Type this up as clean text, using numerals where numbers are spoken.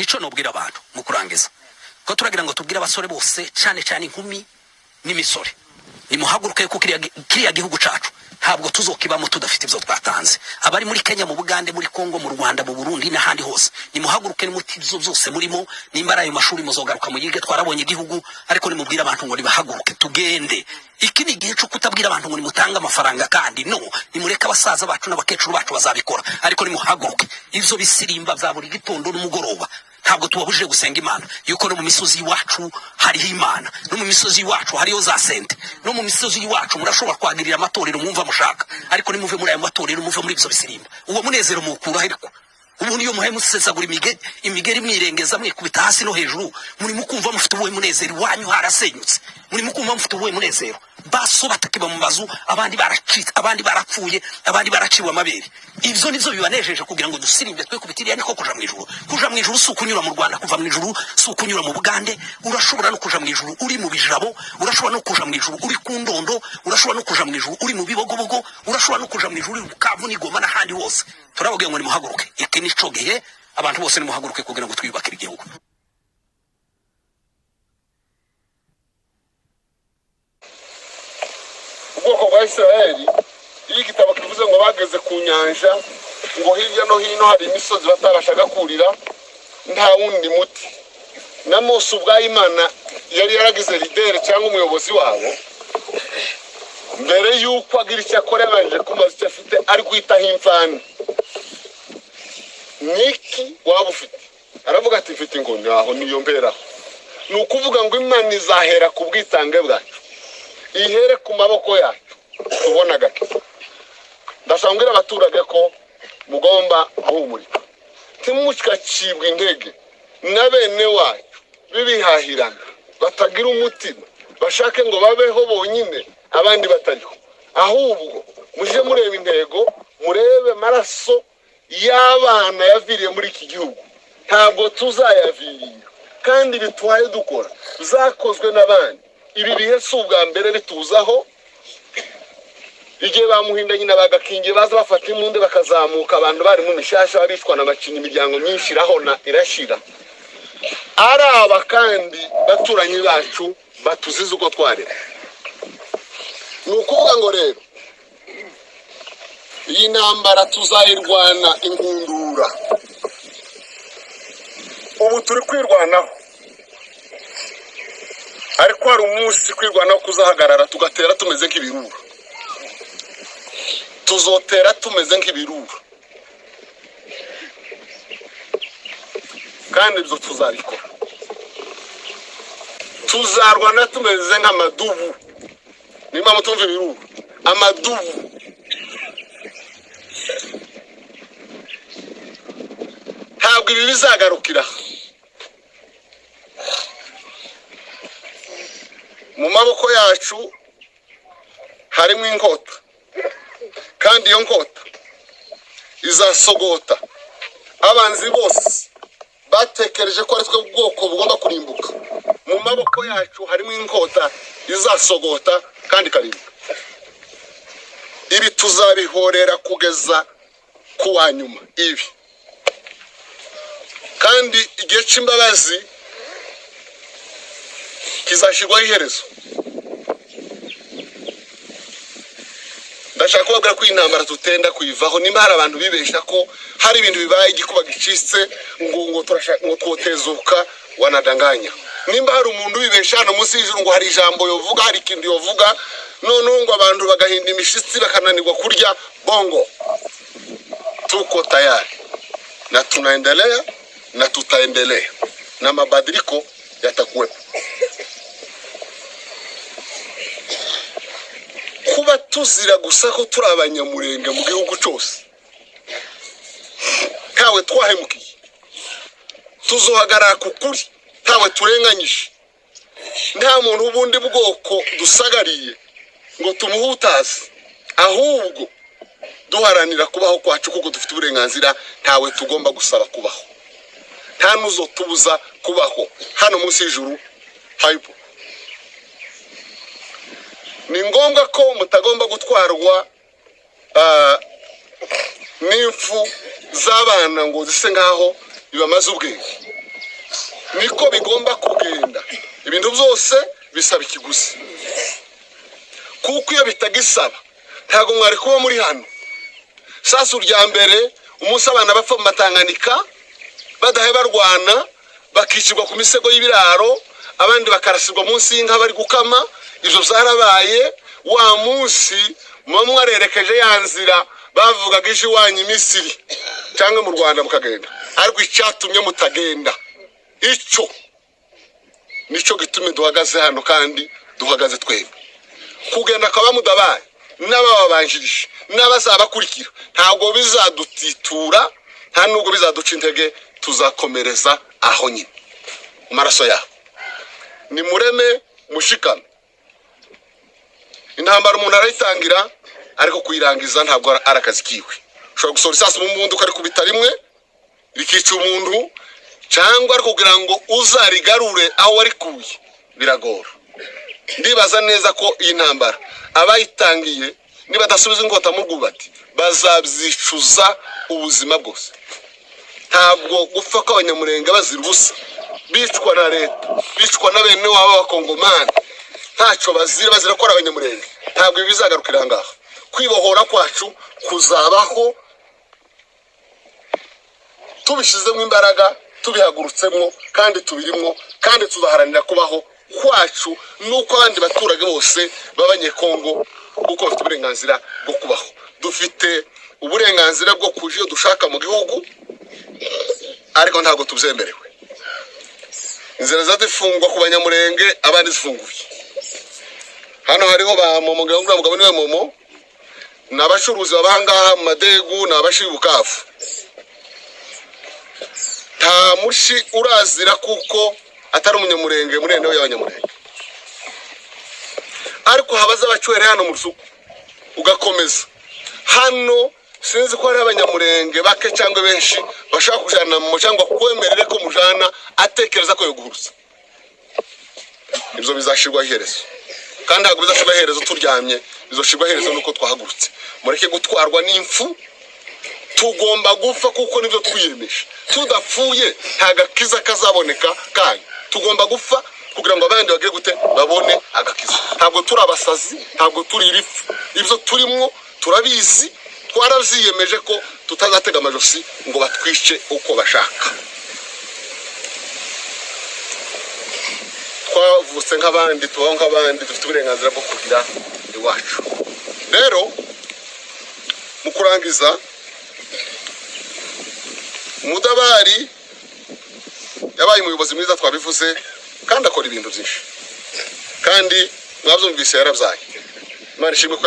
ico nobwira abantu mu kurangiza ko turagira ngo tubwire abasore bose cyane cyane inkumi n'imisore nimuhaguruke ko kiriya gihugu cacu ntabwo tuzokibamo tudafite ivyo twatanze abari muri Kenya mu Bugande muri Kongo mu Rwanda mu Burundi n'ahandi hose nimuhaguruke muti ivyo byose murimo nimbara ayo mashuri muzogaruka mu yige twarabonye igihugu ariko nimubwira abantu ngo nibahaguruke tugende iki ni gihe cyo kutabwira abantu ngo nimutanga amafaranga kandi no nimureka abasaza bacu n'abakecuru bacu bazabikora ariko nimuhaguruke ivyo bisirimba bya buri gitondo n'umugoroba ntabwo tubabujije gusenga Imana yuko no mu misozi iwacu hariho Imana no mu misozi iwacu hariyo za sente no mu misozi iwacu murashobora kwagirira amatorero mwumva mushaka ariko nimuve muri ayo matorero muve muri ivyo bisirimba uwo munezero mukura ariko ubu niyo muhe musesagura imigeri mwirengeza mwikubita hasi no hejuru muri mukumva mufite uwo munezero wanyu harasenyutse muri mukumva mufite uwo munezero baso batakiba mu mazu abandi baracitse abandi barapfuye abandi baraciwe amabere ivyo nivyo bibanejeje kugira ngo dusirimbe twe kubitiriya niko kuja mu ijuru sukunyura mu Rwanda kuva mu ijuru sukunyura mu Bugande urashobora no kuja mu ijuru uri mu bijabo urashobora no kuja mu ijuru uri ku ndondo urashobora no kuja mu ijuru uri mu bibogobogo urashobora no kuja mu ijuru uri mu Kavu n'Igoma n'ahandi hose turababwiye ngo nimuhaguruke iki nico gihe abantu bose nimuhaguruke kugira ngo twiyubakire igihugu ubwoko bwa Isiraheli iyo igitabo kivuze ngo bageze ku nyanja ngo hirya no hino hari imisozi batarashaka kurira nta wundi muti na Mose ubwa Imana yari yaragize lidere cyangwa umuyobozi wabo mbere yuko agira icyo akora yabanje kumaza icyo afite ari kwitaho imfana niki waba ufite aravuga ati mfite ingoni aho niyo mberaho ni ukuvuga ngo Imana izahera ku bwitange bwacu ihere ku maboko yacu tubona gake ndashangira abaturage ko mugomba ahumurika timucikacibwa intege na bene wacu bibihahirana batagira umutima bashake ngo babeho bonyine abandi batariho ahubwo muje mureba intego murebe maraso y'abana yaviriye muri iki gihugu ntabwo tuzayavirira kandi bitwaye dukora zakozwe n'abandi ibi bihe si ubwa mbere bituzaho igihe bamuhindanye n'abagakingiye baza bafata imunde bakazamuka abantu bari mu mishasha barishwa n'abakina imiryango myinshi irahona irashira araba kandi baturanye bacu batuzize uko twarera ni ukuvuga ngo rero iyi ntambara tuzayirwana inkundura ubu turi kwirwanaho ariko hari umunsi kwirwanaho kuzahagarara tugatera tumeze nk'ibirura tuzotera tumeze nk'ibirura kandi ibyo tuzabikora tuzarwana tumeze nk'amadubu niba mutumva ibirura amadubu ntabwo ibi bizagarukira mu maboko yacu harimo inkota kandi iyo nkota izasogota abanzi bose batekereje ko ari twe bwoko bugomba kurimbuka mu maboko yacu harimo inkota izasogota kandi karimbuka ibi tuzabihorera kugeza ku wa nyuma ibi kandi igihe cy'imbabazi kizashirwaho iherezo ndashaka kubabwira ko intambara tutenda kuyivaho nimba hari abantu bibesha ko hari ibintu bibaye igikuba gicitse ngo twotezuka wanadanganya nimba hari umuntu bibesha hano munsi y'ijuru ngo hari ijambo yovuga hari ikintu yovuga none ngo abantu bagahinda imishitsi bakananirwa kurya bongo tuko tayari na tunaendelea na tutaendelea na mabadiliko yatakuwepo kuba tuzira gusa ko turi abanyamurenge mu gihugu cyose ntawe twahemukiye tuzohagarara ku kuri ntawe turenganyije nta muntu w'ubundi bwoko dusagariye ngo tumuhutaze ahubwo duharanira kubaho kwacu kuko dufite uburenganzira ntawe tugomba gusaba kubaho nta nuzo tubuza kubaho hano munsi y'ijuru hayipo ni ngombwa ko mutagomba gutwarwa n'imfu z'abana ngo zise ngaho bibamaze ubwenge niko bigomba kugenda. Ibintu byose bisaba ikiguzi, kuko iyo bitagisaba ntago mwari kuba muri hano. Sasa urya mbere umunsi abana bapfa mu Matanganika badahe barwana bakicirwa ku misego y'ibiraro, abandi bakarasirwa munsi y'inka bari gukama. Izo zarabaye wa munsi mumwe arerekeje yanzira bavugaga ije wanyu Misiri cyangwa mu Rwanda mukagenda, ariko icyatumye mutagenda icyo nico gitume duhagaze hano, kandi duhagaze twebwe kugenda akaba mudabaye n'ababanjirije n'abazabakurikira. Ntabwo bizadutitura, nta nubwo bizaduca intege, tuzakomereza aho nyine maraso yabo. Ni mureme mushikame. Intambara umuntu arayitangira, ariko kuyirangiza ntabwo ari akazi kiwe. Ushobora gusora isasu mu mbunda ukarikubita rimwe rikica umuntu, cyangwa ari kugira ngo uzarigarure aho warikuye biragora. Ndibaza neza ko iyi ntambara abayitangiye nibadasubiza ingota mu rwubati bazabyicuza ubuzima bwose. Ntabwo gupfa ko Abanyamurenge bazira ubusa, bicwa na leta, bicwa na bene wabo b'Abakongomani, ntacyo bazira ko ari Abanyamurenge. Ntabwo ibi bizagarukira ngaho. Kwibohora kwacu kuzabaho tubishizemo imbaraga, tubihagurutsemo kandi tubirimo, kandi tuzaharanira kubaho kwacu nuko abandi baturage bose b'Abanyekongo, kuko bafite uburenganzira bwo kubaho. Dufite uburenganzira bwo kuja iyo dushaka mu gihugu, ariko ntabwo tubyemerewe. Inzira zadifungwa ku Banyamurenge, abandi zifunguye. Hano hariho ba Momo, mugabo niwe Momo, n'abacuruzi babangaha mu Madegu, n'abashibi Bukavu. Nta mushi urazira kuko atari Umunyamurenge murene we y'Abanyamurenge. Ariko habaza abacwere hano mu Rusuku ugakomeza hano, sinzi ko ari Abanyamurenge bake cyangwa benshi bashaka kujana mu cyangwa kwemerere ko mujana atekereza ko yoguhuruza. Ibyo bizashirwa iherezo, kandi ntabwo bizashirwa iherezo turyamye, bizoshirwa iherezo nuko twahagurutse. Mureke gutwarwa n'imfu, tugomba gupfa kuko nibyo twiyemeje. Tudapfuye nta gakiza kazaboneka kanyu. Tugomba gupfa kugira ngo abandi bagire gute babone agakiza. Ntabwo turi abasazi, ntabwo turi irifu. Ibyo turimo turabizi, twaravyiyemeje ko tutazatega amajosi ngo batwice uko bashaka. Twavutse nk'abandi, tubaho nk'abandi, dufite uburenganzira bwo kugira iwacu. Rero mu kurangiza, Mudabari yabaye umuyobozi mwiza twabivuze, kandi akora ibintu byinshi, kandi mwabyumvise yarabyaye. Imana ishimwe ko